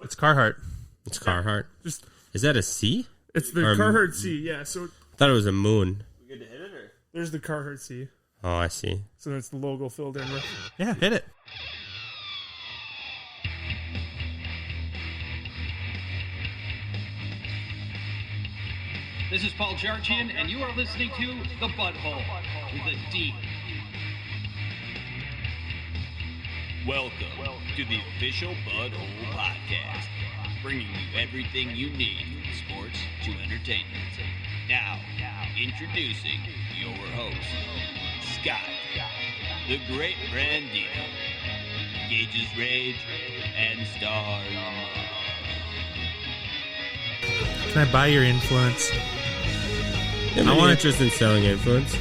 It's Carhartt. It's Carhartt. Is that a C? It's the Carhartt C, yeah. So I thought it was a moon. We good to hit it, or? There's the Carhartt C. Oh, I see. So that's the logo filled in with. Yeah, hit it. This is Paul Jarchian, and you are listening to The Budhole with a D. Welcome to the official Budhole podcast, bringing you everything you need from sports to entertainment. Now, introducing your host, Scott, the great Brandino, GAGEsRAGE, and Star. Can I buy your influence? I want interest in selling influence.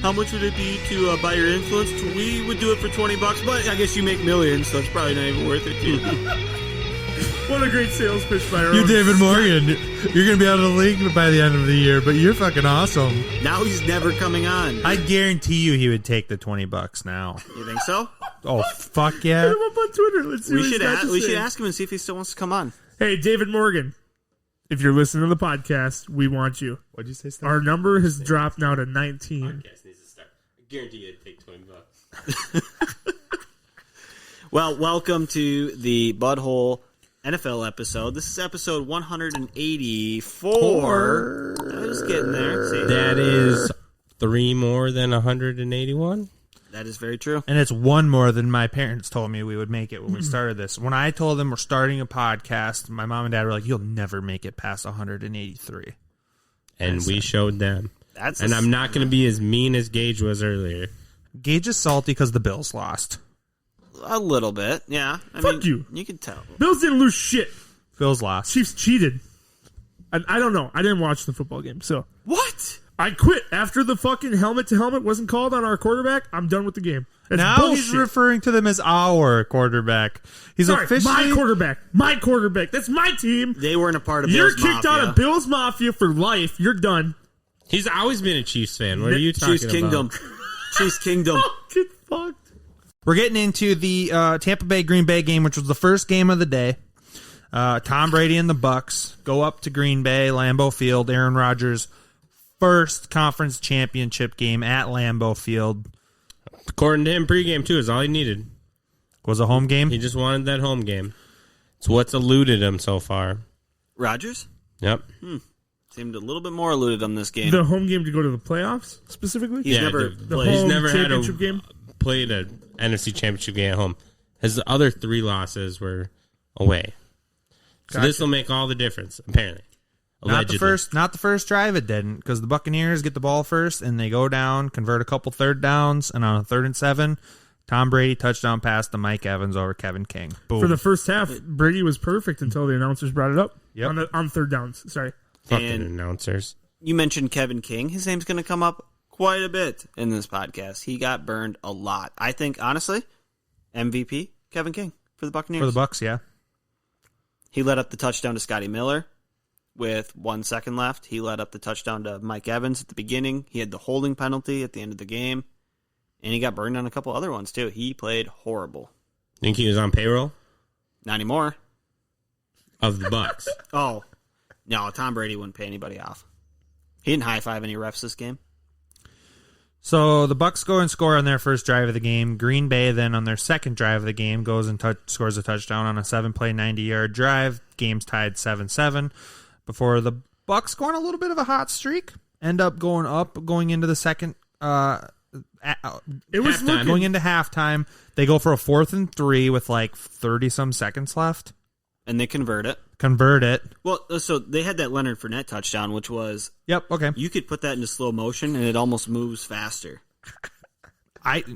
How much would it be to buy your influence? We would do it for $20, but I guess you make millions, so it's probably not even worth it to you. What a great sales pitch by our You're own David Scott. Morgan. You're going to be out of the league by the end of the year, but you're fucking awesome. Now he's never coming on. I guarantee you he would take the $20 now. You think so? Oh, fuck yeah. Hit him up on Twitter. Let's see We what he's should got to we say. should ask him and see if he still wants to come on. Hey, David Morgan, if you're listening to the podcast, we want you. What'd you say, Steph? Our number has dropped now to 19. Podcast needs to start. I guarantee it'd take $20. Well, welcome to the Budhole NFL episode. This is episode 184. I was getting there. See? That is 3 more than 181. That is very true. And it's one more than my parents told me we would make it when we started this. When I told them we're starting a podcast, my mom and dad were like, you'll never make it past 183. And we showed them. And I'm not going to be as mean as Gage was earlier. Gage is salty because the Bills lost. a little bit. Yeah, Fuck you. You can tell. Bills didn't lose shit. Bills lost. Chiefs cheated. And I don't know. I didn't watch the football game, so What? I quit after the fucking helmet to helmet wasn't called on our quarterback. I'm done with the game. That's Now bullshit. he's referring to them as our quarterback. He's Sorry, officially my quarterback. My quarterback. That's my team. They weren't a part of You're Bills kicked Mafia. out of Bills Mafia for life. You're done. He's always been a Chiefs fan. What are you talking Chiefs Kingdom. about? Chiefs Kingdom. Get fucked. We're getting into the Tampa Bay Green Bay game, which was the first game of the day. Tom Brady and the Bucks go up to Green Bay, Lambeau Field. Aaron Rodgers' first conference championship game at Lambeau Field. According to him, pregame too is all he needed. Was a home game. He just wanted that home game. It's what's eluded him so far. Rodgers? Yep. Seemed a little bit more eluded on this game. The home game to go to the playoffs, specifically? He's never The played. home He's never had championship game? played a NFC championship game at home. His other 3 losses were away. So this will make all the difference, apparently. Allegedly. Not the first drive it didn't, because the Buccaneers get the ball first and they go down, convert a couple third downs, and on a 3rd and 7, Tom Brady touchdown pass to Mike Evans over Kevin King. Boom. For the first half, Brady was perfect until the announcers brought it up. Yep. On third downs. Sorry. Fucking And- announcers. You mentioned Kevin King. His name's going to come up quite a bit in this podcast. He got burned a lot. I think, honestly, MVP, Kevin King for the Buccaneers. For the Bucks, yeah. He led up the touchdown to Scotty Miller with 1 second left. He led up the touchdown to Mike Evans at the beginning. He had the holding penalty at the end of the game. And he got burned on a couple other ones, too. He played horrible. Think he was on payroll Not anymore. of the Bucks. Oh, no, Tom Brady wouldn't pay anybody off. He didn't high-five any refs this game. So the Bucks go and score on their first drive of the game. Green Bay then on their second drive of the game goes and scores a touchdown on a 7-play, 90-yard drive. Game's tied 7-7 before the Bucks go on a little bit of a hot streak. End up going into the second. It was Halftime. looking, Going into halftime, they go for a 4th and 3 with like 30-some seconds left. And they convert it. Convert it. Well, so they had that Leonard Fournette touchdown, which was, Yep. Okay. you could put that into slow motion, and it almost moves faster.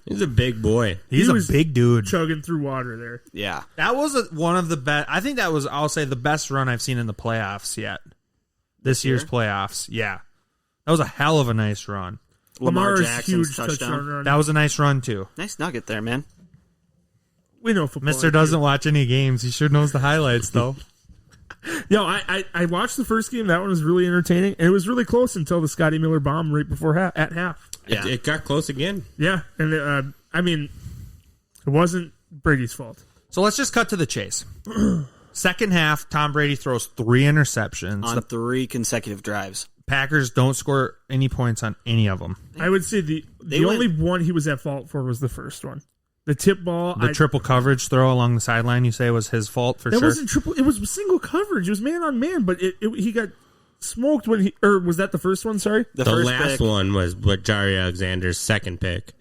He's a big boy. He's He a was big dude. chugging through water there. Yeah. That was one of the best. I think that was, I'll say, the best run I've seen in the playoffs yet. This year's year? playoffs. Yeah. That was a hell of a nice run. Lamar Lamar's Jackson's huge touchdown. run. That was a nice run, too. Nice nugget there, man. We know football. Mister doesn't watch any games. He sure knows the highlights, though. Yo, I watched the first game. That one was really entertaining. And it was really close until the Scotty Miller bomb right before at half. Yeah. It got close again. Yeah. And, I mean, it wasn't Brady's fault. So let's just cut to the chase. Second half, Tom Brady throws 3 interceptions. On 3 consecutive drives. Packers don't score any points on any of them. I would say the only one he was at fault for was the first one. The tip ball. The triple coverage throw along the sideline, you say, was his fault for sure? It wasn't triple. It was single coverage. It was man on man, but he got smoked when he... Or was that the first one? Sorry? The first last pick, one was Jari Alexander's second pick,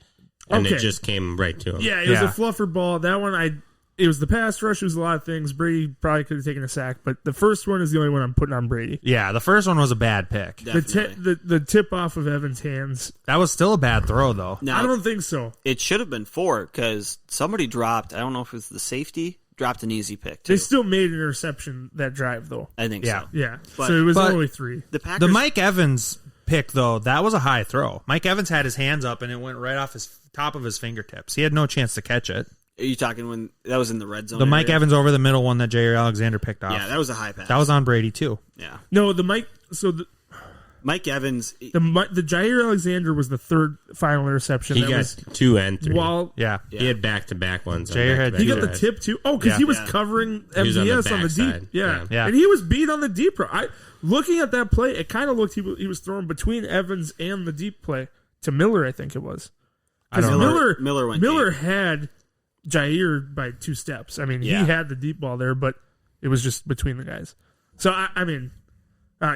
and it just came right to him. Yeah, it was a fluffer ball. That one, it was the pass rush. It was a lot of things. Brady probably could have taken a sack, but the first one is the only one I'm putting on Brady. Yeah, the first one was a bad pick. The tip off of Evans' hands. That was still a bad throw, though. Now, I don't think so. It should have been 4 because somebody dropped, I don't know if it was the safety, dropped an easy pick, too. They still made an interception that drive, though. I think so. Yeah. But- So it was but only 3. The Packers... The Mike Evans pick, though, that was a high throw. Mike Evans had his hands up, and it went right off his top of his fingertips. He had no chance to catch it. Are you talking when that was in the red zone? The Mike area? Evans over the middle one that Jair Alexander picked off. Yeah, that was a high pass. That was on Brady, too. Yeah. No, the Mike... So Mike Evans... the Jair Alexander was the third final interception. He that got was 2 and 3. while Yeah. He had back-to-back ones. on Jair had- back-to-back he got the drives. tip too. Oh, because Yeah. he was Yeah. covering He was on the MVS on the deep. backside. Yeah. Yeah. And he was beat on the deep. Looking at that play, it kind of looked he was thrown between Evans and the deep play to Miller, I think it was. Because Miller went Miller deep. had Jair by 2 steps. I mean, Yeah. he had the deep ball there, but it was just between the guys. So, I mean,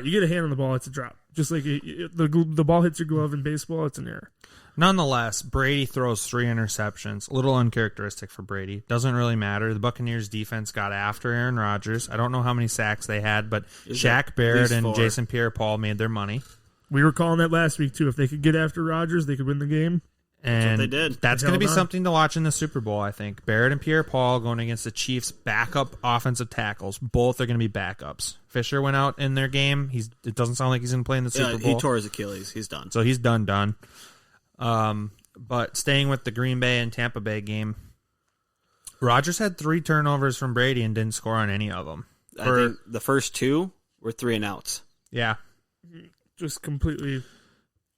you get a hand on the ball, it's a drop. Just like the ball hits your glove in baseball, it's an error. Nonetheless, Brady throws 3 interceptions. A little uncharacteristic for Brady. Doesn't really matter. The Buccaneers defense got after Aaron Rodgers. I don't know how many sacks they had, but Shaq Barrett and 4. Jason Pierre-Paul made their money. We were calling that last week, too. If they could get after Rodgers, they could win the game. And they did. that's They going to be held on. something to watch in the Super Bowl, I think. Barrett and Pierre-Paul going against the Chiefs' backup offensive tackles. Both are going to be backups. Fisher went out in their game. It doesn't sound like he's going to play in the Super Bowl. He tore his Achilles. He's done. So he's done. But staying with the Green Bay and Tampa Bay game, Rodgers had 3 turnovers from Brady and didn't score on any of them. I think the first 2 were 3 and outs. Yeah. Just completely...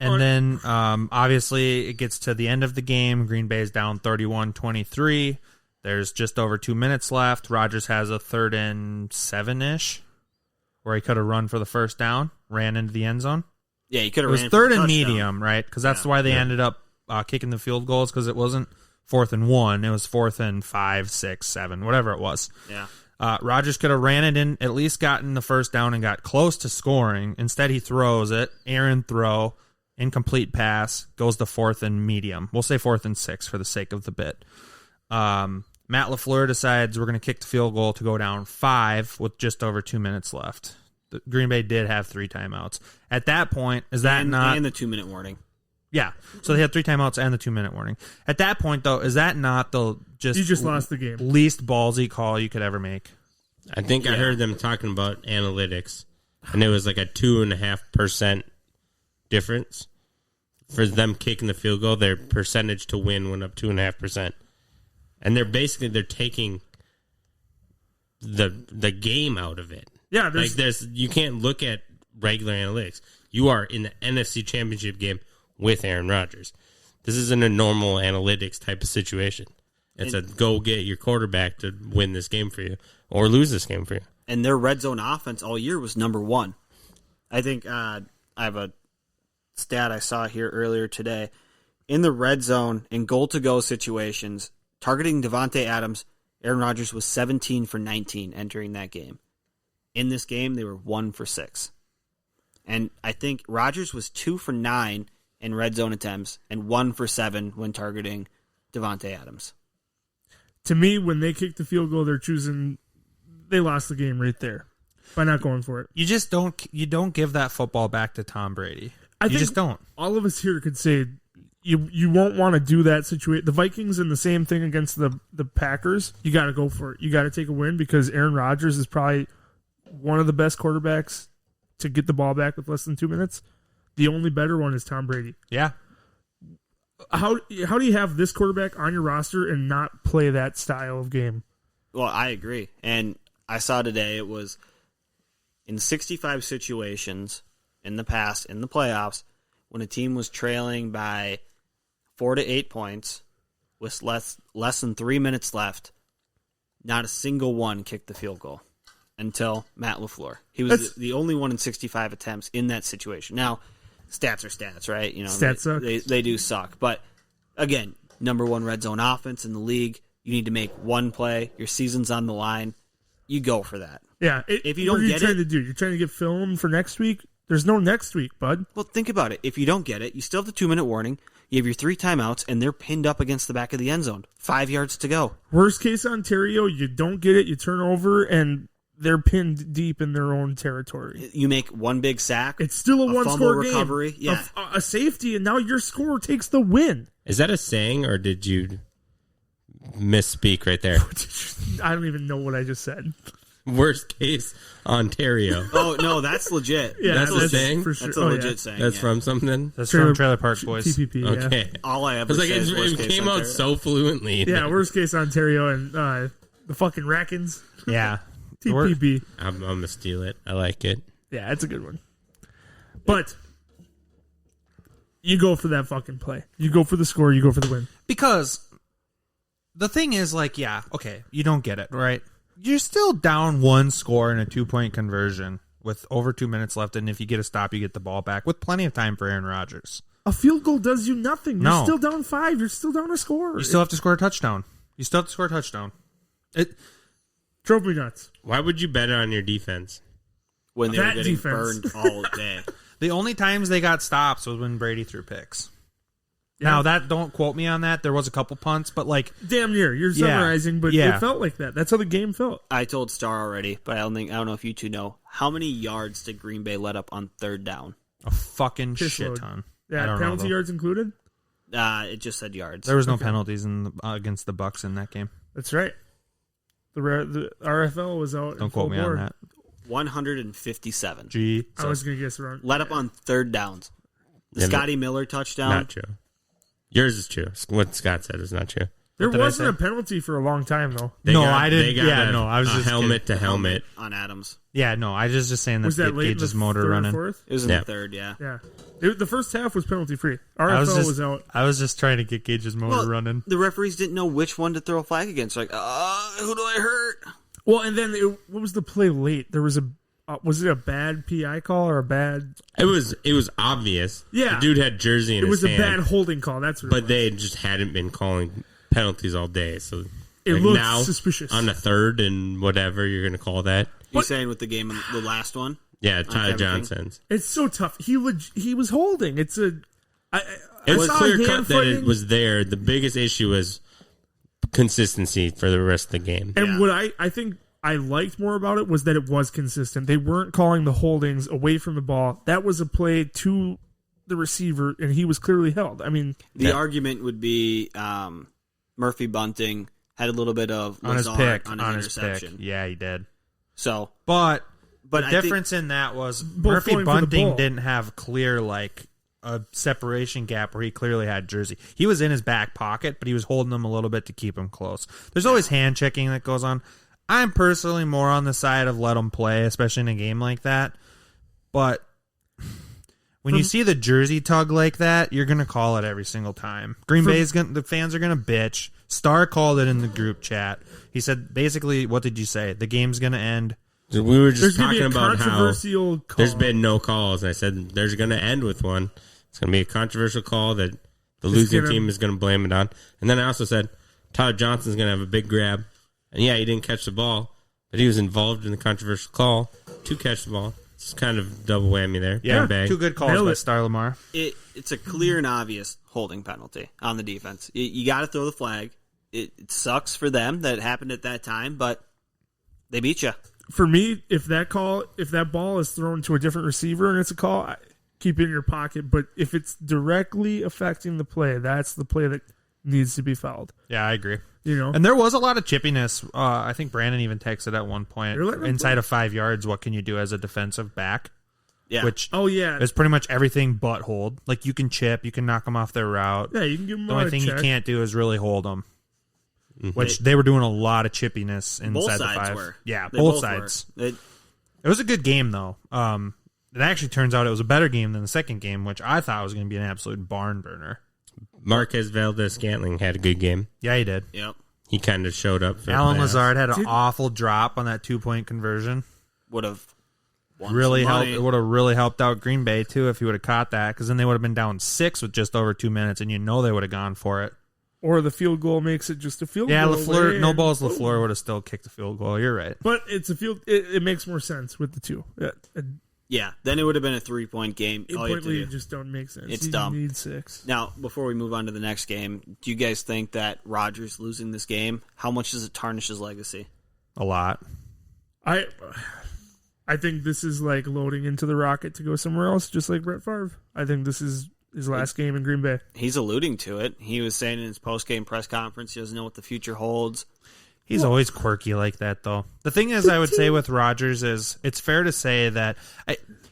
And then, obviously, it gets to the end of the game. Green Bay is down 31-23. There's just over 2 minutes left. Rodgers has a 3rd and 7-ish where he could have run for the first down, ran into the end zone. Yeah, he could It have was ran 3rd for the and touchdown. medium, right? Because that's why they ended up kicking the field goals, because it wasn't 4th and 1. It was 4th and 5, 6, 7, whatever it was. Yeah. Rodgers could have ran it in, at least gotten the first down and got close to scoring. Instead, he throws it. Aaron throw. Incomplete pass, goes to 4th and medium. We'll say 4th and 6 for the sake of the bit. Matt LaFleur decides we're going to kick the field goal to go down 5 with just over 2 minutes left. The Green Bay did have 3 timeouts. At that point, is that not... And the 2-minute warning. Yeah, so they had 3 timeouts and the 2-minute warning. At that point, though, is that not the You just lost the game. least ballsy call you could ever make? I think I heard them talking about analytics, and it was like a 2.5% difference. For them kicking the field goal, their percentage to win went up 2.5%. And they're taking the game out of it. Yeah, You can't look at regular analytics. You are in the NFC Championship game with Aaron Rodgers. This isn't a normal analytics type of situation. It's a go get your quarterback to win this game for you or lose this game for you. And their red zone offense all year was number 1. I think I have a stat I saw here earlier today. In the red zone, in goal-to-go situations, targeting Devontae Adams, Aaron Rodgers was 17 for 19 entering that game. In this game, they were 1 for 6. And I think Rodgers was 2 for 9 in red zone attempts and 1 for 7 when targeting Devontae Adams. To me, when they kick the field goal, they lost the game right there by not going for it. You just don't give that football back to Tom Brady. I You think just don't. All of us here could say you won't want to do that situation. The Vikings in the same thing against the Packers. You got to go for it. You got to take a win because Aaron Rodgers is probably one of the best quarterbacks to get the ball back with less than 2 minutes. The only better one is Tom Brady. Yeah. How do you have this quarterback on your roster and not play that style of game? Well, I agree. And I saw today it was in 65 situations in the past, in the playoffs, when a team was trailing by 4 to 8 points with less than 3 minutes left, not a single one kicked the field goal. until Matt LaFleur. He was the only one in 65 attempts in that situation. Now, stats are stats, right? Stats suck. They do suck. But, again, number one red zone offense in the league. You need to make one play. Your season's on the line. You go for that. Yeah. If you don't what are you get trying it, to do? You're trying to get film for next week? There's no next week, bud. well, think about it. If you don't get it, you still have the 2-minute warning. You have your 3 timeouts, and they're pinned up against the back of the end zone. 5 yards to go. Worst case Ontario, you don't get it, you turn over, and they're pinned deep in their own territory. You make one big sack. It's still a fumble one-score game. recovery. Yeah. A safety, and now your score takes the win. Is that a saying, or did you misspeak right there? I don't even know what I just said. Worst case, Ontario. Oh, no, that's legit. Yeah, That's a saying? for sure. That's a Oh, yeah. legit saying. That's yeah. from something? That's Trailer- from Trailer Park Boys. TPP, yeah. Okay. All I I ever was like, say is worst it case came out Ontario. so fluently. Yeah, worst case Ontario and the fucking Rackins. Yeah. TPP. I'm going to steal it. I like it. Yeah, that's a good one. But you go for that fucking play. You go for the score. You go for the win. Because the thing is, like, yeah, okay, you don't get it, right? You're still down 1 score in a 2-point conversion with over 2 minutes left, and if you get a stop, you get the ball back with plenty of time for Aaron Rodgers. A field goal does you nothing. You're No. still down 5. You're still down a score. You still have to score a touchdown. It drove me nuts. Why would you bet on your defense? When they were That getting defense. burned all day. The only times they got stops was when Brady threw picks. Yeah. Now, that don't quote me on that. There was a couple punts, but like, Damn near. You're Yeah. summarizing, but Yeah. it felt like that. That's how the game felt. I told Star already, but I don't know if you two know. How many yards did Green Bay let up on 3rd down? a fucking Piss shit load. ton. I Yeah, don't know, penalty though. yards included. It just said yards. There was no penalties against the Bucks in that game. That's right. The RFL was out. Don't in quote full me bore. on that. 157. Gee, I was going to guess around. Let up on 3rd downs. The Yeah, Scotty Miller touchdown. Not true. Yours is true. What Scott said is not true. There What did I wasn't a say? penalty for a long time, though. I didn't. They got Yeah, no, I was a just helmet to helmet. on Adams. Yeah, no, I was just saying Was that late in Gage's the motor third or running. fourth? It was in Yeah. the 3rd, yeah. Yeah. The first half was penalty free. I RFL was out. I was just trying to get Gage's motor running. The referees didn't know which one to throw a flag against. Like, who do I hurt? Well, and then what was the play late? There was was it a bad PI call or a bad? It was obvious. Yeah. The dude had jersey in It was his a hand, bad holding call. That's what it but was. they just hadn't been calling penalties all day. So It like looked now, suspicious. on the 3rd and whatever you're going to call that. You saying with the game, the last one? Yeah, Ty everything. Johnson's. It's so tough. He was holding. It's a. I It was saw clear hand cut that it fighting, was there. The biggest issue was consistency for the rest of the game. And Yeah. what I think I liked more about it was that it was consistent. They weren't calling the holdings away from the ball. That was a play to the receiver, and he was clearly held. I mean, The Yeah. argument would be Murphy Bunting had a little bit of On his Lazard pick. on his interception. Yeah, he did. So, But but the I think- difference in that was Both Murphy going for the Bunting ball. didn't have clear, like, a separation gap where he clearly had jersey. He was in his back pocket, but he was holding him a little bit to keep him close. There's always hand checking that goes on. I'm personally more on the side of let him play, especially in a game like that. But when you see the jersey tug like that, you're going to call it every single time. The fans are going to bitch. Star called it in the group chat. He said, basically, what did you say? The game's going to end. We were just there's going to talking be a about how controversial call. there's been no calls. And I said there's going to end with one. It's going to be a controversial call that the losing gonna- team is going to blame it on. And then I also said Todd Johnson's going to have a big grab. And yeah, he didn't catch the ball, but he was involved in the controversial call to catch the ball. It's kind of double whammy there. Yeah, Bang. two good calls Nailed by it. Star Lamar. it's a clear and obvious holding penalty on the defense. You got to throw the flag. It sucks for them that it happened at that time, but they beat you. For me, if that ball is thrown to a different receiver and it's a call, keep it in your pocket. But if it's directly affecting the play, that's the play that needs to be fouled. Yeah, I agree. You know, And there was a lot of chippiness. I think Brandon even texted at one point, They're letting them inside play. of 5 yards, what can you do as a defensive back? Yeah. Which oh yeah, is pretty much everything but hold. Like, you can chip, you can knock them off their route. yeah, you can give them The only thing you can't do is really hold them. Mm-hmm. Which they were doing a lot of chippiness inside both the sides 5. were. Yeah, They both both sides. were. It was a good game, though. It actually turns out it was a better game than the second game, which I thought was going to be an absolute barn burner. Marquez Valdez Scantling had a good game. Yeah, he did. Yep. He kind of showed up. For Alan the playoffs. Lazard had an awful drop on that 2-point conversion. Would have Really helped. It would have really helped out Green Bay too if he would have caught that, because then they would have been down 6 with just over 2 minutes, and they would have gone for it. Or the field goal makes it just a field Yeah, goal. LaFleur, no balls. LaFleur would have still kicked the field goal. You're right. But it's a field. It makes more sense with the two. Yeah, then it would have been a 3-point game. All you have to It do. just don't make sense. It's You dumb. need 6. Now, before we move on to the next game, do you guys think that Rodgers losing this game, how much does it tarnish his legacy? A lot. I think this is like loading into the rocket to go somewhere else, just like Brett Favre. I think this is his last game in Green Bay. He's alluding to it. He was saying in his post-game press conference he doesn't know what the future holds. He's always quirky like that, though. The thing is, I would say with Rodgers is it's fair to say that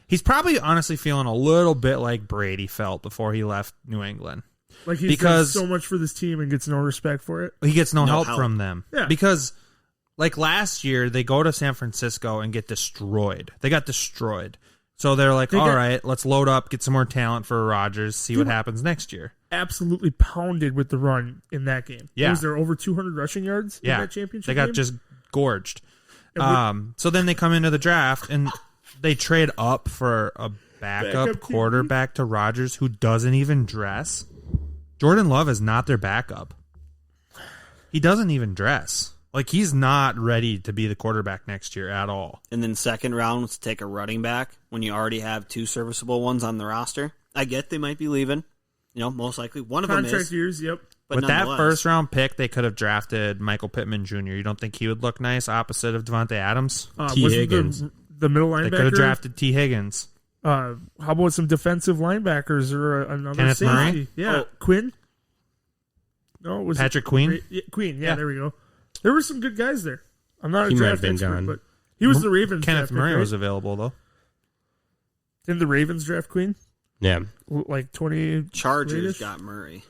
he's probably honestly feeling a little bit like Brady felt before he left New England. Like he's done so much for this team and gets no respect for it. He gets no help from them. Yeah. Because like last year, they go to San Francisco and get destroyed. They got destroyed. So they're like, all right, let's load up, get some more talent for Rodgers, see what happens next year. Absolutely pounded with the run in that game. Yeah. Was there over 200 rushing yards in that championship they got game? just gorged. So then they come into the draft and they trade up for a backup quarterback to Rodgers who doesn't even dress. Jordan Love is not their backup. He doesn't even dress. Like, he's not ready to be the quarterback next year at all. And then second round was to take a running back when you already have 2 serviceable ones on the roster. I get they might be leaving. Most likely. One of them is. Contract years, yep. But with that nonetheless, first round pick, they could have drafted Michael Pittman Jr. You don't think he would look nice opposite of Devontae Adams? T. Wasn't Higgins. The middle linebacker. They could have drafted T. Higgins. How about some defensive linebackers or another Kenneth safety? Murray? Yeah. Quinn? No, it was Patrick Queen? Queen, yeah, there we go. There were some good guys there. I'm not a He might draft have been expert, gone. but he was the Ravens Kenneth draft Murray pick, right? was available, though. Didn't the Ravens draft Queen? Yeah. Like 20 Chargers late-ish? got Murray.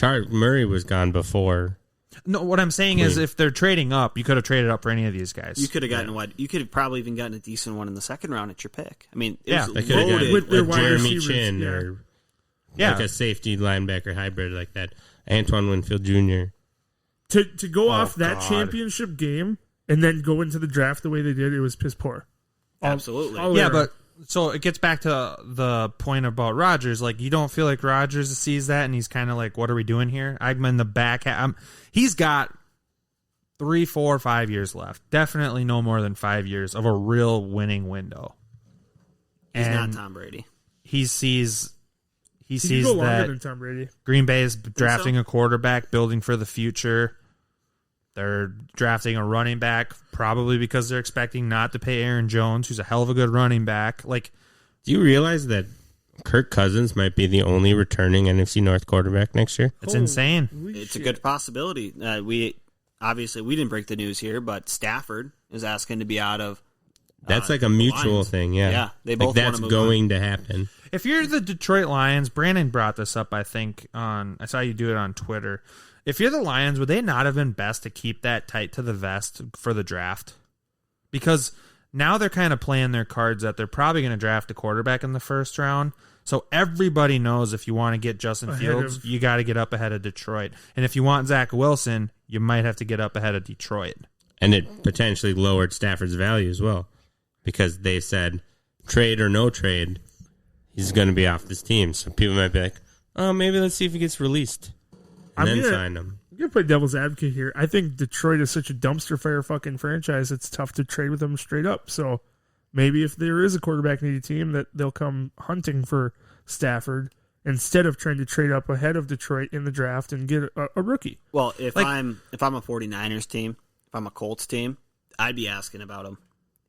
Murray was gone before. No, what I'm saying is if they're trading up, you could have traded up for any of these guys. You could have gotten what? You could have probably even gotten a decent one in the second round at your pick. I mean, it Yeah, was They could have loaded. With their got wide Jeremy receivers, Chin yeah. or Yeah. like a safety linebacker hybrid like that. Antoine Winfield Jr. To go off that God. championship game and then go into the draft the way they did, it was piss poor. Absolutely. All Yeah, around. but so it gets back to the point about Rodgers. Like, you don't feel like Rodgers sees that and he's kind of like, what are we doing here? I'm in the back. He's got 3, 4, 5 years left. Definitely no more than 5 years of a real winning window. He's And not Tom Brady. He sees he could go longer that than Tom Brady. Green Bay is drafting a quarterback, building for the future. They're drafting a running back, probably because they're expecting not to pay Aaron Jones, who's a hell of a good running back. Like, Do you realize that Kirk Cousins might be the only returning NFC North quarterback next year? it's insane. It's a good possibility. We didn't break the news here, but Stafford is asking to be out of. That's like a mutual Lions. thing, yeah. Yeah, they both like wanna that's move going to happen. If you're the Detroit Lions, Brandon brought this up, I think, I saw you do it on Twitter. If you're the Lions, would they not have been best to keep that tight to the vest for the draft? Because now they're kind of playing their cards that they're probably going to draft a quarterback in the first round. So everybody knows if you want to get Justin Fields, you got to get up ahead of Detroit. And if you want Zach Wilson, you might have to get up ahead of Detroit. And it potentially lowered Stafford's value as well. Because they said, trade or no trade, he's going to be off this team. So people might be like, oh, maybe let's see if he gets released. And then sign him. I'm going to play devil's advocate here. I think Detroit is such a dumpster fire fucking franchise, it's tough to trade with them straight up. So maybe if there is a quarterback needy team, that they'll come hunting for Stafford instead of trying to trade up ahead of Detroit in the draft and get a rookie. Well, if I'm a 49ers team, if I'm a Colts team, I'd be asking about him.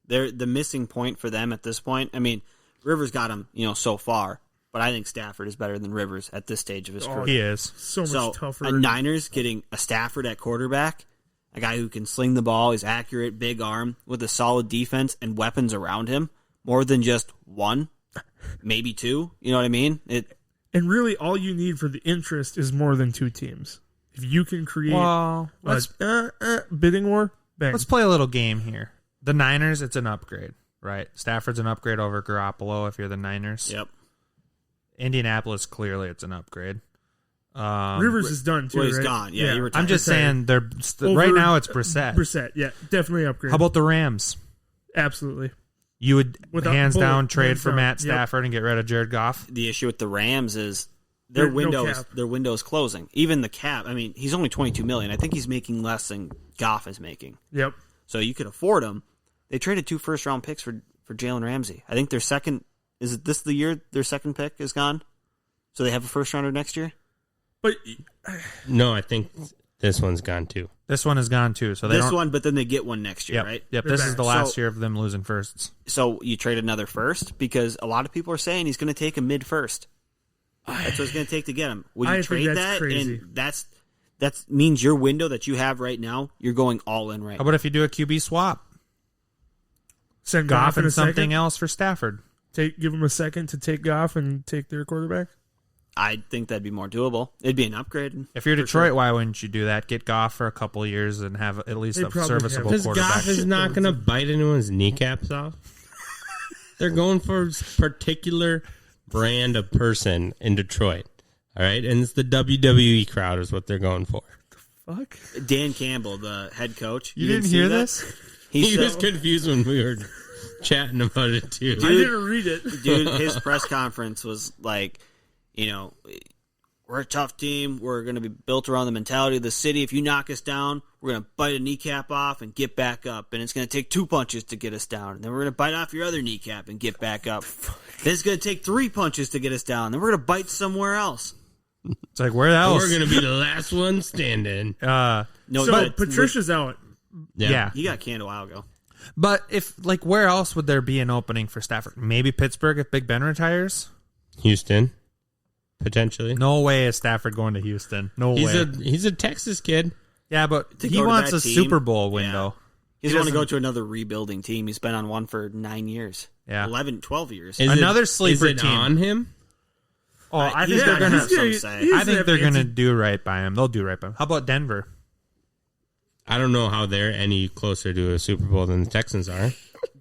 They're the missing point for them at this point. I mean, Rivers got him, so far, but I think Stafford is better than Rivers at this stage of his career. He is. So much tougher. A Niners getting a Stafford at quarterback, a guy who can sling the ball, he's accurate, big arm, with a solid defense and weapons around him, more than just one, maybe 2. You know what I mean? And really, all you need for the interest is more than 2 teams. If you can create bidding war, bang. Let's play a little game here. The Niners, it's an upgrade, right? Stafford's an upgrade over Garoppolo if you're the Niners. Yep. Indianapolis, clearly it's an upgrade. Rivers is done too. Well, he's right? gone. Yeah, he retired. I'm just saying they're Over- right now. It's Brissett. Brissett, yeah, definitely upgrade. How about the Rams? Absolutely. You would Without hands bullet, down trade hands for down. Matt Yep. Stafford and get rid of Jared Goff. The issue with the Rams is their No windows. cap. Their window's closing. Even the cap. I mean, he's only $22 million. I think he's making less than Goff is making. Yep. So you could afford him. They traded 2 first-round picks for Jalen Ramsey. I think their second. Is it this the year their second pick is gone? So they have a first-rounder next year. But No, I think this one's gone too. This one is gone too. So they This don't. one, but then they get one next year, Yep. right? Yep. They're This back. is the last So- year of them losing firsts. So you trade another first because a lot of people are saying he's going to take a mid-first. That's what it's going to take to get him. Would I you think trade that's that? crazy. And that means your window that you have right now, you're going all in right How about if you do a QB swap? send Goff Goff in and a second. something else for Stafford. Give him a second to take Goff and take their quarterback. I think that'd be more doable. It'd be an upgrade. If you're for Detroit, sure. why wouldn't you do that? Get Goff for a couple years and have at least They'd a probably serviceable have- Because quarterback. Goff is not going to bite anyone's kneecaps off. They're going for a particular brand of person in Detroit. All right? And it's the WWE crowd is what they're going for. Fuck. Dan Campbell, the head coach. You didn't see hear that? this? He He said, was confused when we were chatting about it, too. I didn't read it. dude, his press conference was like, we're a tough team. We're going to be built around the mentality of the city. If you knock us down, we're going to bite a kneecap off and get back up. And it's going to take 2 punches to get us down. And then we're going to bite off your other kneecap and get back up. Then it's going to take 3 punches to get us down. Then we're going to bite somewhere else. It's like, where else? We're going to be the last one standing. No, So but Patricia's out. yeah. he got canned a while ago. But if, like, where else would there be an opening for Stafford? Maybe Pittsburgh if Big Ben retires? Houston, potentially. No way is Stafford going to Houston. No way. He's a Texas kid. Yeah, but To he go to wants that a team, Super Bowl window. He's He going to go doesn't- to another rebuilding team. He's been on one for 9 years. Yeah. 11, 12 years. Is Another it, sleeper is it team. on him? Oh, I think he's they're gonna gonna. have some say. I think they're gonna do right by him. They'll do right by him. How about Denver? I don't know how they're any closer to a Super Bowl than the Texans are.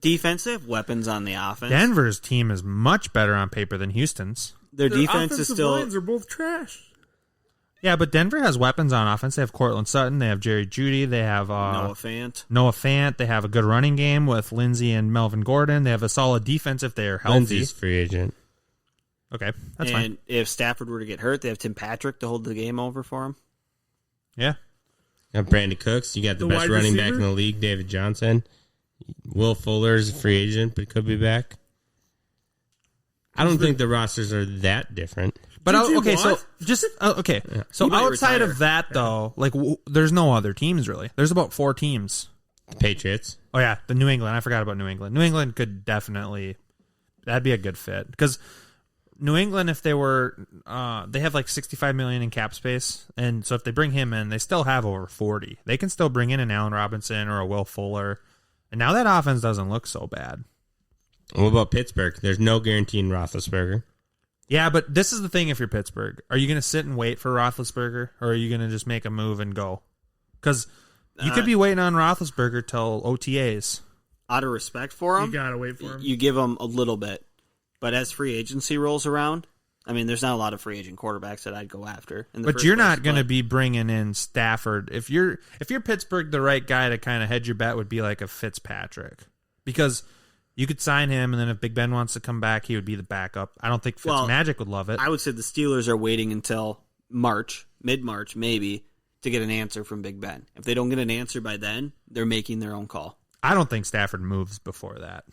Defensive weapons on the offense. Denver's team is much better on paper than Houston's. Their Their defense is offensive still. lines are both trash. Yeah, but Denver has weapons on offense. They have Cortland Sutton. They have Jerry Jeudy. They have Noah Fant. Noah Fant. They have a good running game with Lindsey and Melvin Gordon. They have a solid defense if they are healthy. Lindsey's free agent. Okay, that's And fine. if Stafford were to get hurt, they have Tim Patrick to hold the game over for him. Yeah. You got Brandon Cooks. You got the The best wide running back receiver? in the league, David Johnson. Will Fuller's a free agent, but could be back. I don't think the rosters are that different. But Did you okay, so what? just okay. So He might outside retire. of that, though, like there's no other teams really. There's about 4 teams. The Patriots. Oh yeah, the New England. I forgot about New England. New England could definitely that'd be a good fit because New England, if they were, they have like $65 million in cap space, and so if they bring him in, they still have over 40. They can still bring in an Allen Robinson or a Will Fuller, and now that offense doesn't look so bad. What about Pittsburgh? There's no guarantee in Roethlisberger. Yeah, but this is the thing. If you're Pittsburgh, are you going to sit and wait for Roethlisberger, or are you going to just make a move and go? Because you could be waiting on Roethlisberger till OTAs. Out of respect for him, You gotta wait for him. you give him a little bit. But as free agency rolls around, I mean, there's not a lot of free agent quarterbacks that I'd go after. In the But first you're place, not going to but be bringing in Stafford. If you're Pittsburgh, the right guy to kind of hedge your bet would be like a Fitzpatrick, because you could sign him, and then if Big Ben wants to come back, he would be the backup. I don't think Well, Fitzmagic would love it. I would say the Steelers are waiting until March, mid-March maybe, to get an answer from Big Ben. If they don't get an answer by then, they're making their own call. I don't think Stafford moves before that.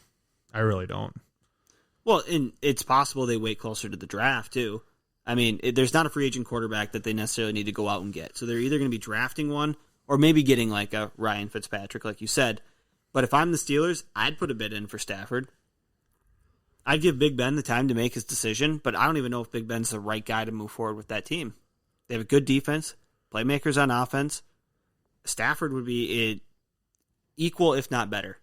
I really don't. Well, and it's possible they wait closer to the draft, too. I mean, there's not a free agent quarterback that they necessarily need to go out and get. So they're either going to be drafting one or maybe getting like a Ryan Fitzpatrick, like you said. But if I'm the Steelers, I'd put a bid in for Stafford. I'd give Big Ben the time to make his decision, but I don't even know if Big Ben's the right guy to move forward with that team. They have a good defense, playmakers on offense. Stafford would be equal, if not better.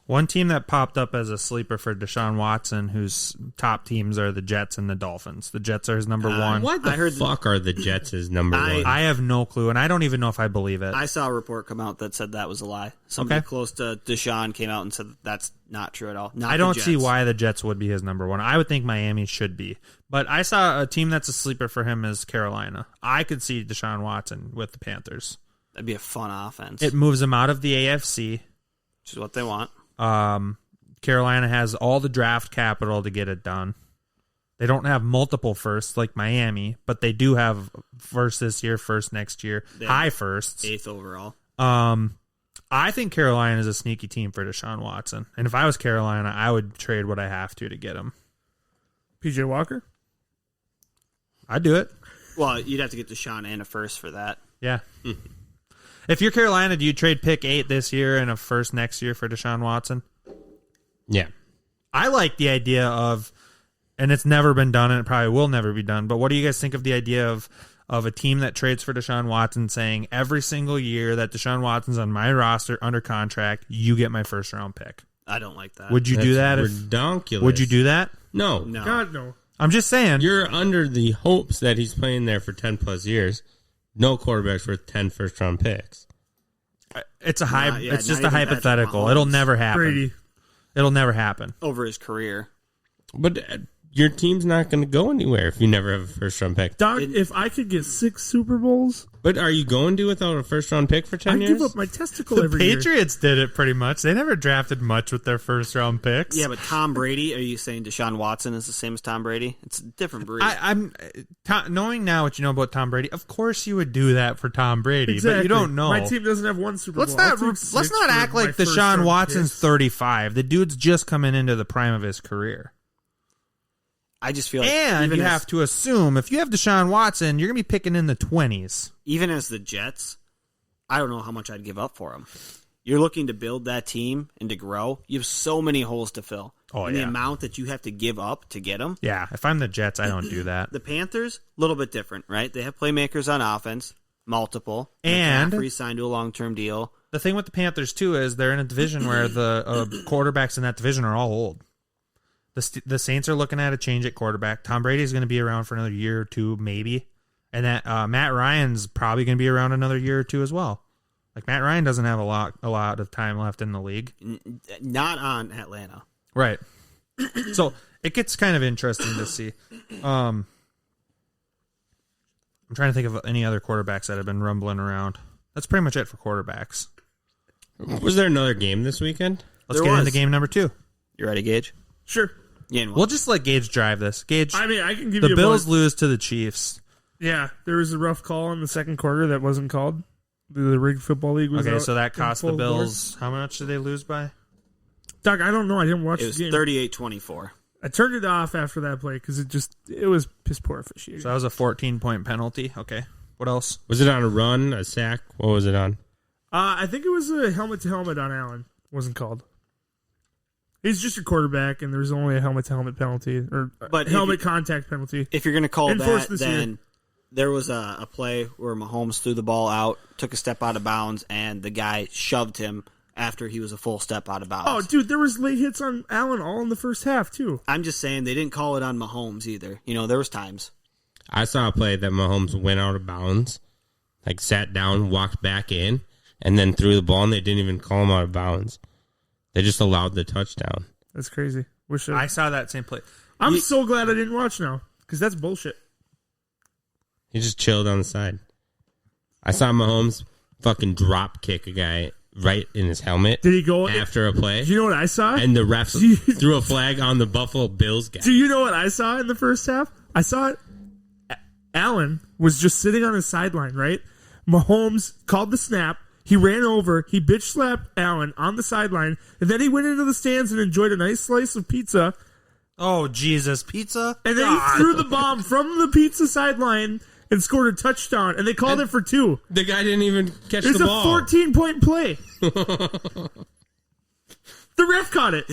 One team that popped up as a sleeper for Deshaun Watson, whose top teams are the Jets and the Dolphins. The Jets are his number one. What the fuck are the Jets his number one? I have no clue, and I don't even know if I believe it. I saw a report come out that said that was a lie. Somebody close to Deshaun came out and said that's not true at all. I don't see why the Jets would be his number one. I would think Miami should be. But I saw a team that's a sleeper for him is Carolina. I could see Deshaun Watson with the Panthers. That'd be a fun offense. It moves him out of the AFC. Which is what they want. Carolina has all the draft capital to get it done. They don't have multiple firsts like Miami, but they do have first this year, first next year, high firsts. 8th overall. I think Carolina is a sneaky team for Deshaun Watson. And if I was Carolina, I would trade what I have to get him. PJ Walker? I'd do it. Well, you'd have to get Deshaun and a first for that. Yeah. If you're Carolina, do you trade pick 8 this year and a first next year for Deshaun Watson? Yeah. I like the idea of, and it's never been done and it probably will never be done, but what do you guys think of the idea of a team that trades for Deshaun Watson saying every single year that Deshaun Watson's on my roster under contract, you get my first round pick? I don't like that. Would you do that? Ridiculous. Would you do that? No. God, no. I'm just saying. You're under the hopes that he's playing there for 10 plus years. No quarterbacks worth 10 first round picks. It's a it's just not a even hypothetical. Patrick It'll Mahomes. never happen. Brady. It'll never happen. Over his career. But your team's not going to go anywhere if you never have a first round pick. Doc, if I could get 6 Super Bowls, But are you going to without a first round pick for 10 I'd years? give up my testicle The every year. Patriots did it pretty much. They never drafted much with their first round picks. Yeah, but Tom Brady, are you saying Deshaun Watson is the same as Tom Brady? It's a different breed. Knowing now what you know about Tom Brady, of course you would do that for Tom Brady, Exactly. but you don't know. My team doesn't have 1 Super Let's Bowl. not act like Deshaun Watson's 35. The dude's just coming into the prime of his career. I just feel like And even you as- have to assume if you have Deshaun Watson, you're going to be picking in the 20s. even as the Jets, I don't know how much I'd give up for him. You're looking to build that team and to grow. You have so many holes to fill. Oh, and the yeah. amount that you have to give up to get them. Yeah, if I'm the Jets, I don't do that. The Panthers, a little bit different, right? They have playmakers on offense, multiple. And- McCaffrey signed to a long-term deal. The thing with the Panthers, too, is they're in a division where the quarterbacks in that division are all old. The Saints are looking at a change at quarterback. Tom Brady's going to be around for another year or two, maybe. And that Matt Ryan's probably going to be around another year or two as well. Like, Matt Ryan doesn't have a lot of time left in the league. Not on Atlanta. Right. So it gets kind of interesting to see. I'm trying to think of any other quarterbacks that have been rumbling around. That's pretty much it for quarterbacks. Was there another game this weekend? Let's There get was. into game number 2. You ready, Gage? Sure. Yeah, and We'll just let Gage drive this. Gage, I mean, I can give the you Bills one. lose to the Chiefs. Yeah, there was a rough call in the second quarter that wasn't called. The rigged football league was Okay, out so that in cost the full Bills. How much did they lose by? board. Doc, I don't know. I didn't watch it the was game. 38-24. I turned it off after that play because it was piss poor officiating. So that was a 14-point penalty. Okay. What else? Was it on a run, a sack? What was it on? I think it was a helmet-to-helmet on Allen. Wasn't called. He's just a quarterback, and there's only a helmet-to-helmet penalty or But if helmet you- contact penalty. If you're going to call Enforced that, this year. then there was a play where Mahomes threw the ball out, took a step out of bounds, and the guy shoved him after he was a full step out of bounds. Oh, dude, there was late hits on Allen all in the first half too. I'm just saying they didn't call it on Mahomes either. You know, there was times. I saw a play that Mahomes went out of bounds, like sat down, walked back in, and then threw the ball, and they didn't even call him out of bounds. They just allowed the touchdown. That's crazy. I saw that same play. I'm so glad I didn't watch now because that's bullshit. He just chilled on the side. I saw Mahomes fucking drop kick a guy right in his helmet. Did he go after a play? Do you know what I saw? And the ref threw a flag on the Buffalo Bills guy. Do you know what I saw in the first half? I saw it. Allen was just sitting on his sideline, right? Mahomes called the snap. He ran over. He bitch slapped Allen on the sideline, and then he went into the stands and enjoyed a nice slice of pizza. Oh, Jesus, pizza? And then he threw the bomb from the pizza sideline and scored a touchdown, and they called it for 2. The guy didn't even catch It's the a ball. 14-point play. The ref caught it.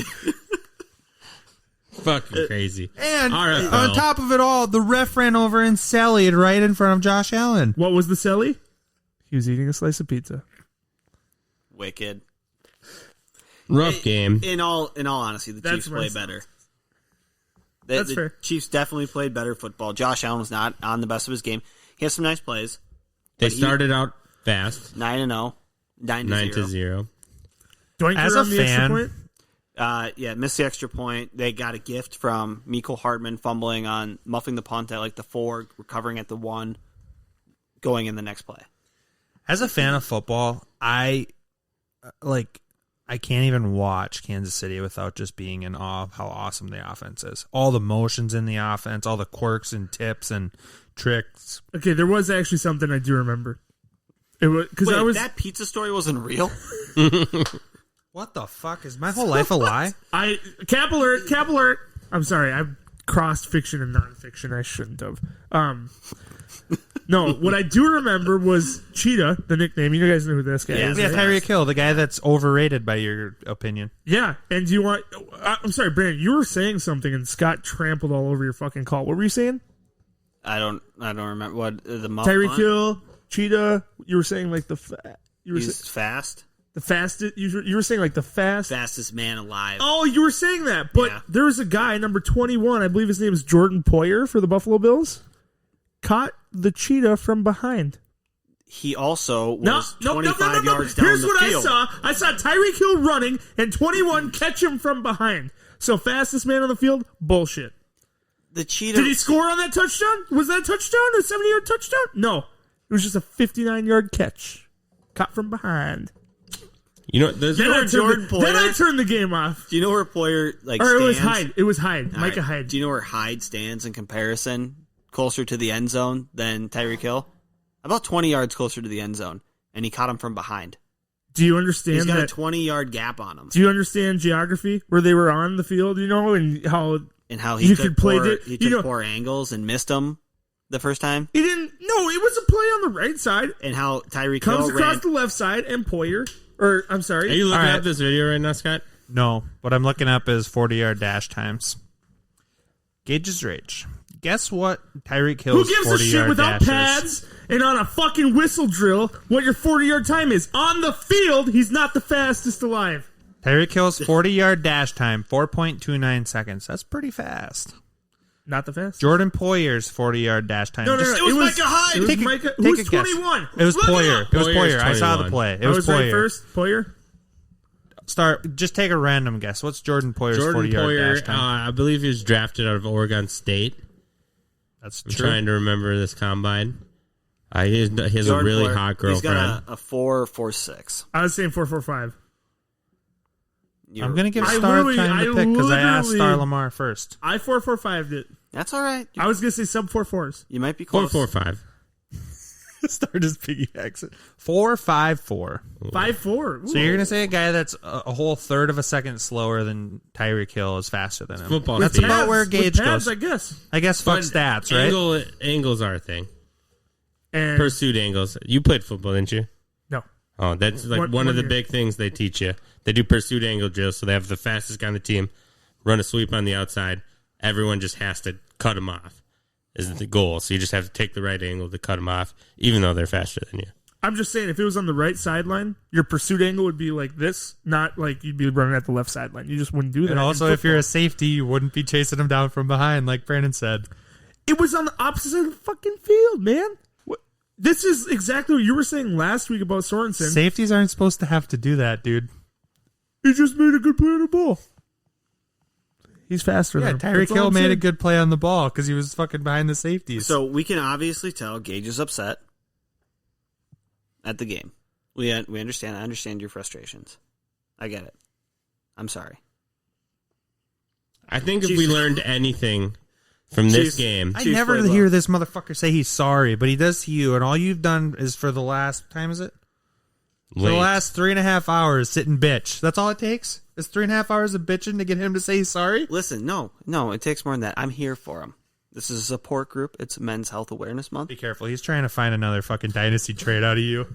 Fucking crazy. And RFL. on top of it all, the ref ran over and sallied right in front of Josh Allen. What was the celly? He was eating a slice of pizza. Wicked. Rough game. In all honesty, the That's Chiefs my play stance. better. That's the fair. Chiefs definitely played better football. Josh Allen was not on the best of his game. He has some nice plays. They started out fast, 9-0, 9-0. Doinker As a on the extra fan- point? missed the extra point. They got a gift from Mecole Hardman fumbling on muffing the punt at like the 4, recovering at the 1, going in the next play. As a fan of football, I can't even watch Kansas City without just being in awe of how awesome the offense is. All the motions in the offense, all the quirks and tips and tricks. Okay, there was actually something I do remember. It was because Wait, I was that pizza story wasn't real? What the fuck? Is my whole life a lie? Cap alert. I'm sorry, I crossed fiction and nonfiction. I shouldn't have. No, what I do remember was Cheetah, the nickname. You guys know who this guy is. Yeah, right? Tyreek Hill, the guy that's overrated by your opinion. Yeah, and do you want? I'm sorry, Brandon. You were saying something, and Scott trampled all over your fucking call. What were you saying? I don't remember what the muff Tyreek punt? Hill, Cheetah. You were saying like He's fast, the fastest. You were saying like the fastest man alive. Oh, you were saying that, but Yeah. there was a guy, number 21, I believe his name is Jordan Poyer for the Buffalo Bills, caught the cheetah from behind. He also was 25 yards down Here's the what field. I saw Tyreek Hill running and 21 catch him from behind. So fastest man on the field, bullshit. The cheetah. Did he score on that touchdown? Was that a touchdown? A 70-yard touchdown? No. It was just a 59-yard catch. Caught from behind. You know, there's Then, know I Jordan turned then I Poyer- turned the game off. Do you know where Poyer like Or stands? it was Hyde. It was Hyde. All Micah right. Hyde. Do you know where Hyde stands in comparison? Closer to the end zone than Tyreek Hill? About 20 yards closer to the end zone. And he caught him from behind. Do you understand He's got a that? 20-yard gap on him. Do you understand geography where they were on the field? You know, and how And how he you took, could play poor, it. he You took know, poor angles and missed them the first time. he didn't. No, it was a play on the right side. And how Tyreek Comes Hill across ran. the left side, and Poyer, or I'm Are sorry, you looking All right. at this video right now, Scott? No, what I'm looking up is 40-yard dash times. Gage's Rage. Guess what Tyreek who Hill's gives a 40-yard shit without dash pads and on a fucking whistle drill what your 40-yard time is? On the field, he's not the fastest alive. Tyreek Hill's 40-yard dash time, 4.29 seconds. That's pretty fast. Not the fastest. Jordan Poyer's 40-yard dash time. No, no, no. Just It was Micah Hyde. It was Take a- Micah. take Who's a guess. 21? It was Look Poyer. up. It was Poyer's Poyer. I saw the 21. play. It I was was right Poyer. first. Poyer. Just take a random guess. What's Jordan Poyer's Jordan 40-yard Poyer, dash time? I believe he was drafted out of Oregon State. That's I'm true. trying to remember this combine. He has a Jordan really Poyer, hot He's girlfriend. got a 4.46. I was saying 4.45. I'm going to give I Star literally- time to I pick because I asked literally- Star Lamar first. I 4.45'd it. That's all right. I was gonna say sub 4.4s. You might be close. 4.45. Star just piggybacks it. 4.54. 5.4. So you're going to say a guy that's a whole third of a second slower than Tyreek Hill is faster than him. Football That's team. about where Gage pads, goes. I guess. I guess fuck But stats, right? Angles are a thing. And Pursuit angles. You played football, didn't you? no, Oh, that's like One one of the year. big things they teach you. They do pursuit angle drills, so they have the fastest guy on the team run a sweep on the outside. Everyone just has to cut him off is the goal. So you just have to take the right angle to cut them off, even though they're faster than you. I'm just saying if it was on the right sideline, your pursuit angle would be like this, not like you'd be running at the left sideline. You just wouldn't do that. And in also, if you're a football. safety, you wouldn't be chasing him down from behind, like Brandon said. It was on the opposite side of the fucking field, man. This is exactly what you were saying last week about Sorensen. Safeties aren't supposed to have to do that, dude. He just made a good play on the ball. He's faster Yeah, than him. Tyreek That's all Hill I'm made a saying. good play on the ball because he was fucking behind the safeties. So we can obviously tell Gage is upset at the game. We understand. I understand your frustrations. I get it. I'm sorry. I think if we learned anything from this Jeez. game, I Chiefs never played hear well. this motherfucker say he's sorry, but he does to you, and all you've done is for the last time is it? For the late. last 3.5 hours, sit and bitch. That's all it takes? It's 3.5 hours of bitching to get him to say he's sorry? Listen, no, it takes more than that. I'm here for him. This is a support group. It's Men's Health Awareness Month. Be careful. He's trying to find another fucking dynasty trade out of you.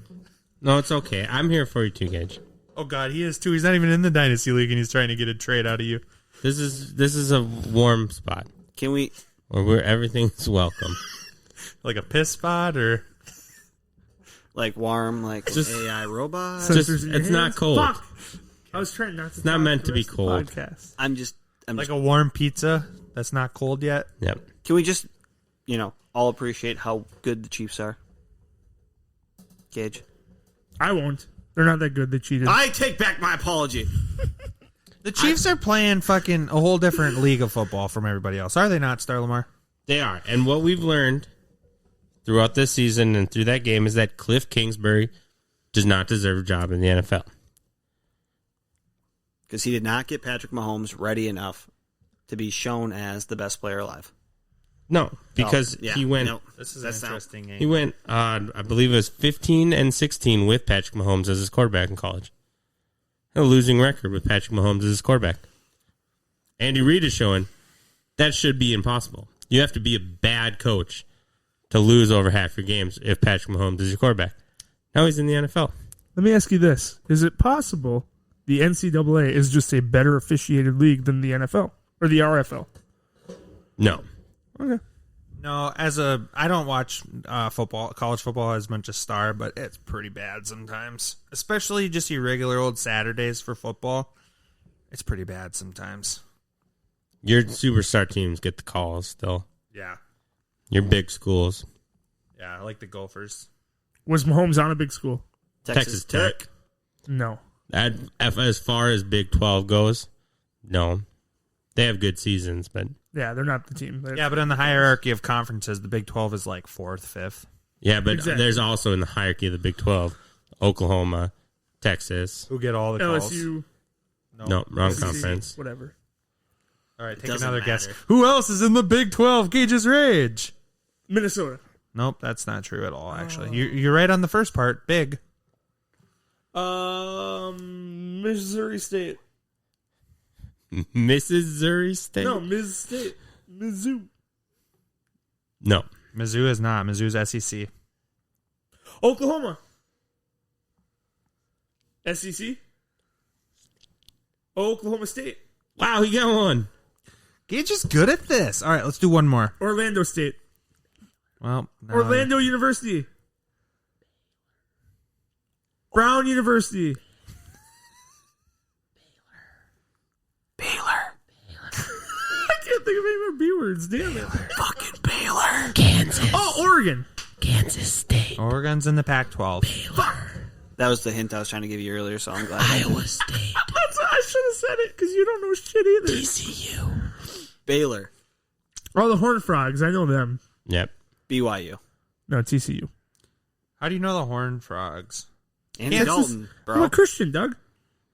no, it's okay. I'm here for you too, Gage. Oh, God, he is too. He's not even in the dynasty league, and he's trying to get a trade out of you. This is a warm spot Can we? where everything's welcome. Like a piss spot, or... Like warm, like Just- AI robot. Just Sensors in your it's not hands. cold. Fuck. I was trying not to. It's not talk meant the to be rest of the cold. podcast. I'm Like just, a warm pizza that's not cold yet. Yep. can we just, all appreciate how good the Chiefs are? Gage. I won't. They're not that good. They cheated. I take back my apology. The Chiefs are playing fucking a whole different league of football from everybody else. Are they not, Star Lamar? They are. And what we've learned throughout this season and through that game is that Cliff Kingsbury does not deserve a job in the NFL. Because he did not get Patrick Mahomes ready enough to be shown as the best player alive. No, because yeah, he went. no. This is That's an not- interesting game. He went. I believe it was 15-16 with Patrick Mahomes as his quarterback in college. A losing record with Patrick Mahomes as his quarterback. Andy Reid is showing that should be impossible. You have to be a bad coach to lose over half your games if Patrick Mahomes is your quarterback. Now he's in the NFL. Let me ask you this: is it possible the NCAA is just a better officiated league than the NFL or the RFL? No. Okay. No, I don't watch football, college football as much as Star, but it's pretty bad sometimes. Especially just your regular old Saturdays for football. It's pretty bad sometimes. Your superstar teams get the calls still. Yeah. Your big schools. Yeah, I like the Gophers. Was Mahomes on a big school? Texas Tech. No. As far as Big 12 goes, no. They have good seasons, but Yeah, they're not the team. Yeah, but in the hierarchy of conferences, the Big 12 is like 4th, 5th. yeah, but Exactly. there's also in the hierarchy of the Big 12, Oklahoma, Texas. Who get all the calls? LSU, No, wrong SEC, conference. whatever. All right, take doesn't another guess. matter. Who else is in the Big 12? Gage's Rage. Minnesota. Nope, that's not true at all, actually. You're right on the first part. Big. Missouri State. Missouri State? No, Miss State. Mizzou. No. Mizzou is not. Mizzou's SEC. Oklahoma. SEC. Oklahoma State. Wow, he got one. Gage is good at this. All right, let's do one more. Orlando State. Well, no. Orlando University. Brown University. Baylor. I can't think of any more B words. Damn it. Fucking Baylor. Kansas. Oh, Oregon. Kansas State. Oregon's in the Pac-12. That was the hint I was trying to give you earlier, so I'm glad. Iowa State. I should have said it because you don't know shit either. TCU. Baylor. Oh, the Horned Frogs. I know them. Yep. BYU. No, TCU. How do you know the Horned Frogs? Andy Kansas- Dalton, I'm bro. a Christian, Doug.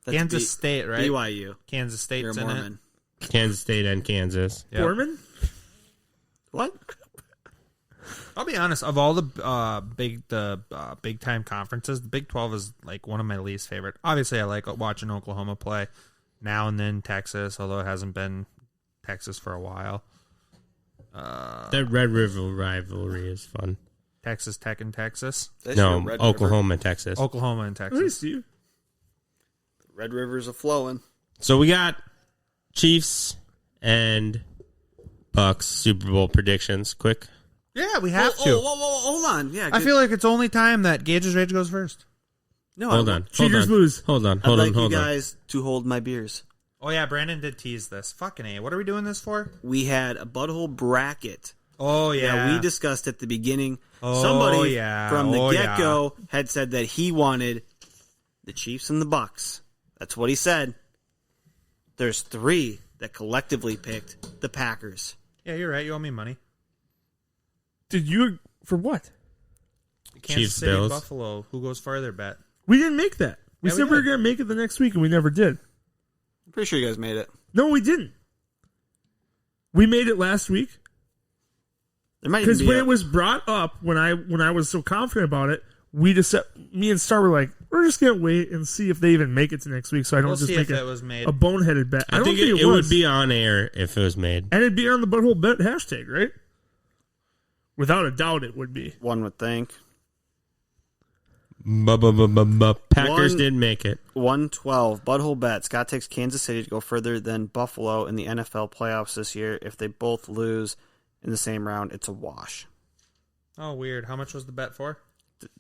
That's Kansas State, right? BYU. Kansas State's You're a in it. Mormon. Kansas State and Kansas. Yep. Mormon? What? I'll be honest. Of all the big time conferences, the Big 12 is like one of my least favorite. Obviously, I like watching Oklahoma play now and then. Texas, although it hasn't been Texas for a while. That Red River rivalry is fun. Texas Tech and Texas. That's No, your Red Oklahoma and Texas. Oklahoma and Hey, Texas. Steve. River. Red River's a flowing. So we got Chiefs and Bucks Super Bowl predictions. Quick. Yeah, we have to. Whoa, hold on. Yeah, I feel like it's only time that Gage's Rage goes first. no. Hold on. Cheaters lose. Hold on. I'd Hold like on. Hold you on. guys to hold my beers. Oh yeah, Brandon did tease this. Fucking A. What are we doing this for? We had a Budhole bracket Oh yeah, that we discussed at the beginning. Oh, Somebody yeah. from the Oh, get-go had said that he wanted the Chiefs and the Bucks. That's what he said. There's 3 that collectively picked the Packers. Yeah, you're right. You owe me money. Did you for what? Kansas Chiefs, City, Bills. Buffalo. Who goes farther? Bet. We didn't make that. We Yeah, we said we were did. going to make it the next week, and we never did. I'm pretty sure you guys made it. No, we didn't. We made it last week There might even because be when a- it was brought up, when I was so confident about it, we just me and Star were like, we're just going to wait and see if they even make it to next week, so I don't We'll just see make if it was made. a boneheaded bet. I I don't think think it was. would be on air if it was made. And it'd be on the Budhole Bet hashtag, right? Without a doubt, it would be. one would think. Packers One- didn't make it. 112. Budhole bet. Scott takes Kansas City to go further than Buffalo in the NFL playoffs this year. If they both lose in the same round, it's a wash. Oh, weird. How much was the bet for?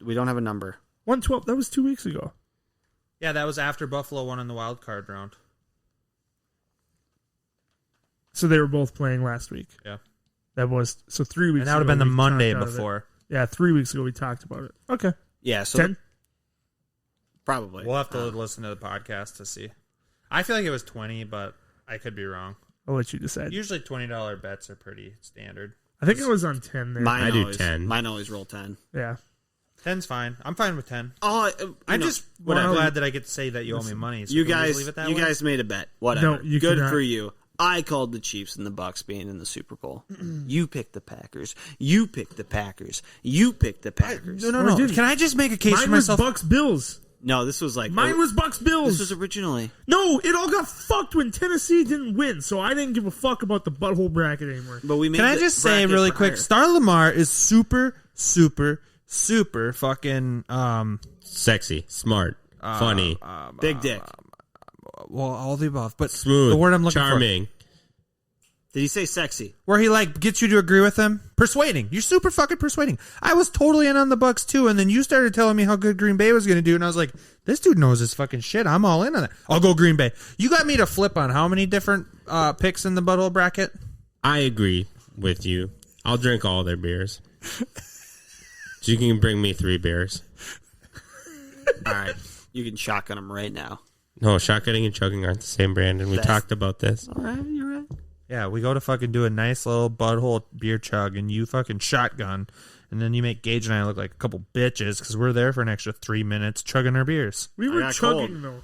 We don't have a number. 112. That was 2 weeks ago. Yeah, that was after Buffalo won in the wild card round. So they were both playing last week. Yeah. That was 3 weeks. And that would have been the Monday before. Yeah, 3 weeks ago we talked about it. Okay. Yeah, so 10? Probably. We'll have to listen to the podcast to see. I feel like it was 20, but I could be wrong. I'll let you decide. Usually $20 bets are pretty standard. I think I was on 10 there. I do 10. Mine always roll 10. Yeah. 10's fine. I'm fine with 10. Oh, I'm just glad that I get to say that you owe me money. So you can we guys, just leave it that way? guys made a bet. Whatever. No, you Good cannot. for you. I called the Chiefs and the Bucks being in the Super Bowl. You picked the Packers. You picked the Packers. You picked the Packers. No. Can I just make a case for Mine was myself? Bucks Bills. No, this was like Mine was Bucks Bills. This was originally. No, it all got fucked when Tennessee didn't win, so I didn't give a fuck about the butthole bracket anymore. But we made. Can I just say really quick? Star Lamar is super fucking Sexy, smart, funny, big dick. well, all the above. But smooth, the word I'm looking charming. for, Did he say sexy? where he like gets you to agree with him, persuading. You're super fucking persuading. I was totally in on the Bucks too, and then you started telling me how good Green Bay was going to do, and I was like, this dude knows his fucking shit. I'm all in on that. I'll go Green Bay. You got me to flip on how many different picks in the butthole bracket? I agree with you. I'll drink all their beers. So you can bring me 3 beers. All right, you can shotgun them right now. No, shotgunning and chugging aren't the same brand, and we talked about this. All right, you're right. Yeah, we go to fucking do a nice little butthole beer chug, and you fucking shotgun, and then you make Gage and I look like a couple bitches because we're there for an extra 3 minutes chugging our beers. We were got chugging, though.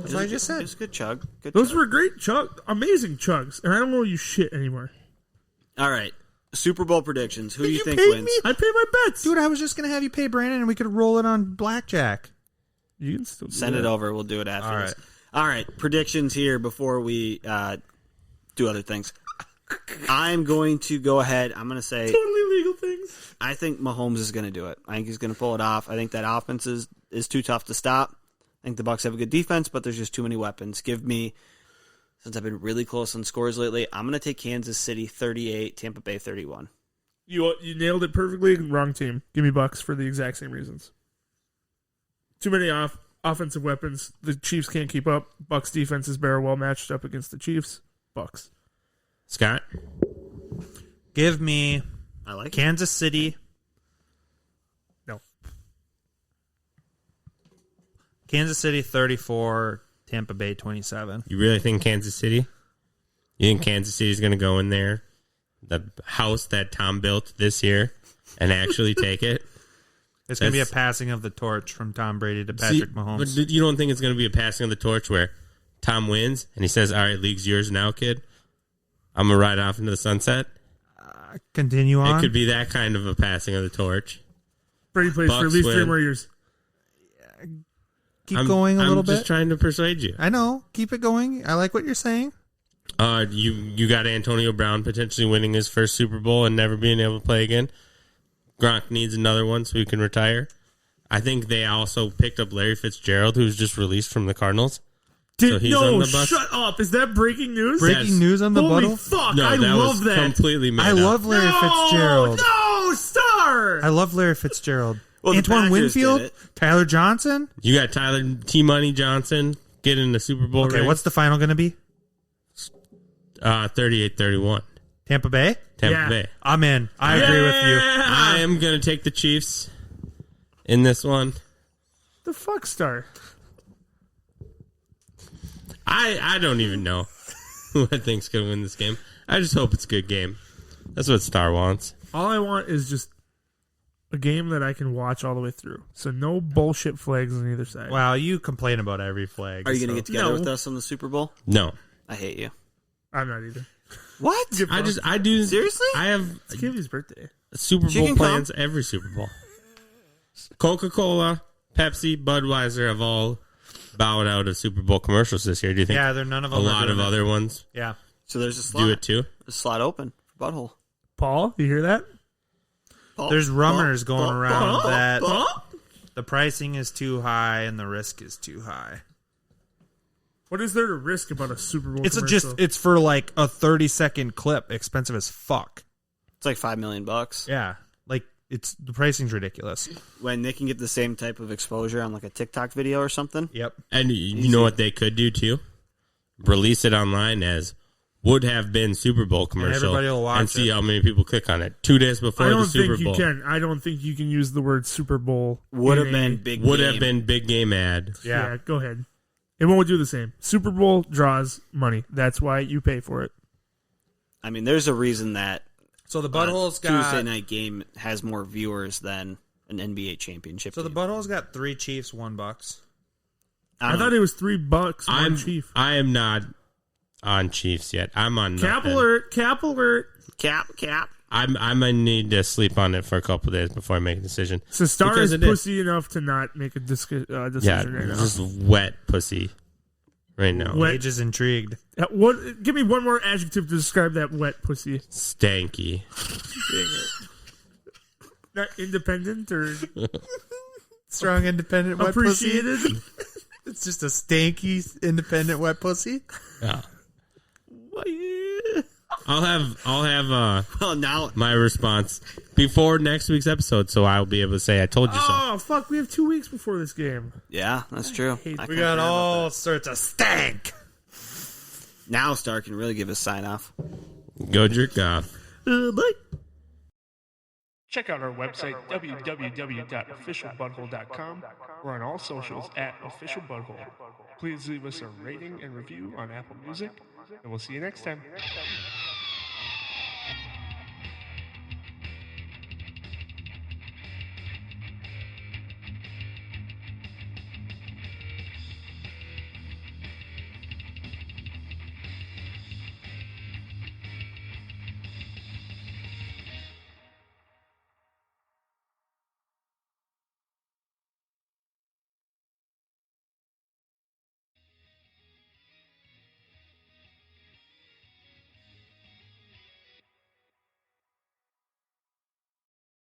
That's what I just It said. was a good chug. Good Those chug. were great amazing chugs, and I don't know you shit anymore. All right. Super Bowl predictions. Who do you think paid wins? me? I pay my bets. Dude, I was just going to have you pay Brandon, and we could roll it on blackjack. You can still do Send that. it over. We'll do it after All this. All right. Predictions here before we do other things. I'm going to go ahead. I'm going to say Totally legal things. I think Mahomes is going to do it. I think he's going to pull it off. I think that offense is too tough to stop. I think the Bucs have a good defense, but there's just too many weapons. Give me, since I've been really close on scores lately, I'm going to take Kansas City 38, Tampa Bay 31. You nailed it perfectly. Wrong team. Give me Bucks for the exact same reasons. Too many offensive weapons. The Chiefs can't keep up. Bucks defense is very well matched up against the Chiefs. Bucks. Scott? Give me I like it. Kansas City. No. Kansas City 34, Tampa Bay 27. You really think Kansas City? You think Kansas City's going to go in there, the house that Tom built this year, and actually take it? It's going to be a passing of the torch from Tom Brady to Patrick Mahomes. But you don't think it's going to be a passing of the torch where Tom wins and he says, all right, league's yours now, kid? I'm going to ride off into the sunset? Continue on. It could be that kind of a passing of the torch. Brady plays for at Bucks least 3 win. more years. Keep going a little I'm bit. just trying to persuade you. I know. Keep it going. I like what you're saying. You got Antonio Brown potentially winning his first Super Bowl and never being able to play again. Gronk needs another one so he can retire. I think they also picked up Larry Fitzgerald, who's just released from the Cardinals. So he's on the Bucs. Shut up. Is that breaking news? Breaking news on the Holy Butthole? fuck. No, I that love was that. completely made I up. love Larry Fitzgerald. No, Star. I love Larry Fitzgerald. Well, the Antoine Packers Winfield, did it. Tyler Johnson. You got Tyler T-Money Johnson getting the Super Bowl Okay, ring. what's the final going to be? 38-31. Tampa Bay? Tampa Yeah. Bay. I'm in. I agree with you. I am going to take the Chiefs in this one. The fuck, Star? I don't even know who I think's going to win this game. I just hope it's a good game. That's what Star wants. All I want is just a game that I can watch all the way through. So no bullshit flags on either side. Wow, you complain about every flag. Are you going to so- get together No. with us on the Super Bowl? No. I hate you. I'm not either. What? I do. Seriously? I have It's Kimmy's birthday. Super She Bowl can plans every Super Bowl. Coca-Cola, Pepsi, Budweiser have all bowed out of Super Bowl commercials this year. Do you think Yeah, they're none of a them. lot of other ones Yeah. So there's a slot. do it too? A slot open for Butthole. Paul, you hear that? There's rumors going around that Paul? the pricing is too high and the risk is too high. What is there to risk about a Super Bowl It's commercial? it's for like a 30-second clip, expensive as fuck. It's like $5 million. Yeah. Like the pricing's ridiculous. When they can get the same type of exposure on like a TikTok video or something. Yep. And you know what they could do too? Release it online as would have been Super Bowl commercial, everybody will watch and see it. how many people click on it 2 days before the Super Bowl. I don't think you can use the word Super Bowl. Would have been big. Would game. have been big game ad. Yeah, go ahead. Everyone would do the same. Super Bowl draws money. That's why you pay for it. I mean, there's a reason that So the Budhole's got Tuesday night game has more viewers than an NBA championship. So the game. Budhole's got 3 Chiefs, $1. I thought it was $3 one Chief. I am not on Chiefs yet. I'm on Cap nothing. alert! Cap alert! Cap. I might need to sleep on it for a couple of days before I make a decision. So Star Because is it is. pussy enough to not make a decision Yeah, right now. just wet pussy right now. Wet. Gage is intrigued. Give me one more adjective to describe that wet pussy. Stanky. Not independent or Strong, independent, wet pussy. appreciated. It's just a stanky, independent, wet pussy. Yeah. I'll have Well, now my response before next week's episode, so I'll be able to say I told you so. Oh fuck! We have 2 weeks before this game. yeah, that's true. hate- I We kinda got forgot about all that. sorts of stank. Now Star can really give his sign off. Go jerk off. Bye. Check out our website, www.officialbutthole.com. We're on all socials @officialbutthole. Please leave us a rating and review on Apple Music, and we'll see you next time.